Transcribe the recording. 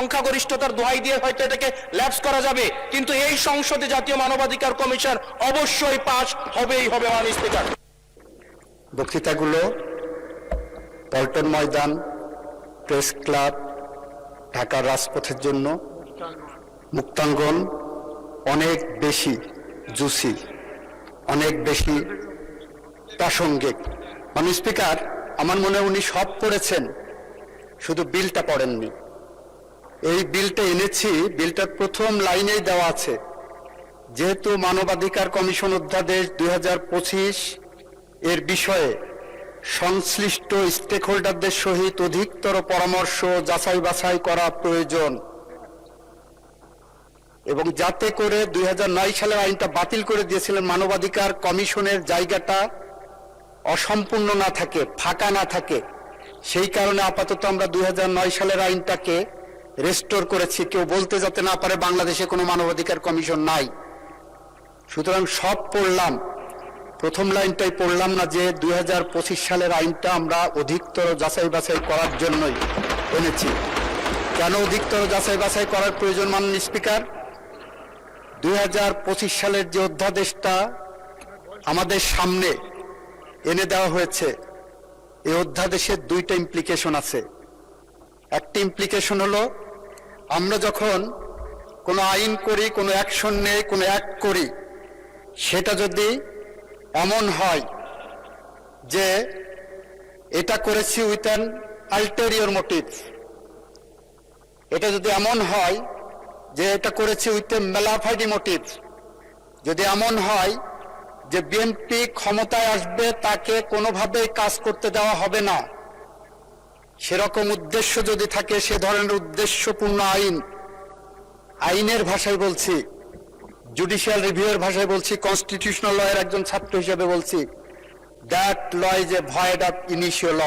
সংখ্যাগরিষ্ঠতার দোহাই দিয়ে হয়তো এটাকে ল্যাপস করা যাবে, কিন্তু এই সংসদে জাতীয় মানবাধিকার কমিশন অবশ্যই পাস হবেই হবে। মাননীয় স্পিকার, বক্তৃতাগুলো পল্টন ময়দান, প্রেস ক্লাব, ঢাকার রাজপথের জন্য, মুক্তাঙ্গন অনেক বেশি জুসি, অনেক বেশি প্রাসঙ্গিক। মাননীয় স্পিকার, আমার মনে হয় উনি সব পড়েছেন, শুধু বিলটা পড়েননি। এই বিলটা এনেছি, বিলটার প্রথম লাইনেই দেওয়া আছে, যেহেতু মানবাধিকার কমিশন অধ্যাদেশ 2025 এর বিষয়ে সংশ্লিষ্ট স্টেক হোল্ডারদের সহিত অধিকতর পরামর্শ যাচাই বাছাই করা প্রয়োজন, এবং যাতে করে 2009 সালের আইনটা বাতিল করে দিয়েছিলেন, মানবাধিকার কমিশনের জায়গাটা অসম্পূর্ণ না থাকে, ফাঁকা না থাকে, সেই কারণে আপাতত আমরা 2009 সালের আইনটাকে রেস্টোর করেছি, কেউ বলতে যাতে না পারে বাংলাদেশে কোনো মানবাধিকার কমিশন নাই। সুতরাং সব পড়লাম, প্রথম লাইনটাই পড়লাম না, যে 2025 সালের আইনটা আমরা অধিকতর যাচাই বাছাই করার জন্যই এনেছি। কেন অধিকতর যাচাই বাছাই করার প্রয়োজন মাননীয় স্পিকার? 2025 সালের যে অধ্যাদেশটা আমাদের সামনে এনে দেওয়া হয়েছে, এই অধ্যাদেশের দুইটা ইমপ্লিকেশন আছে। একটা ইমপ্লিকেশন হলো, আমরা যখন কোনো আইন করি, কোনো অ্যাকশন নেই, কোনো অ্যাক্ট করি, সেটা যদি এমন হয় যে এটা করেছি উইথ অ্যান আলটেরিয়র মোটিভ, এটা যদি এমন হয় যে এটা করেছি উইথ এ মেলাফাইডি মোটিভ, যদি এমন হয় যে বিএনপি ক্ষমতায় আসবে, তাকে কোনোভাবেই কাজ করতে দেওয়া হবে না, সেরকম উদ্দেশ্য যদি থাকে, সে ধরনের উদ্দেশ্যপূর্ণ আইন, আইনের ভাষায় বলছি, জুডিশিয়াল রিভিউয়ের ভাষায় বলছি, কনস্টিটিউশনাল লয়ের একজন ছাত্র হিসেবে বলছি, that law is a void of initial law.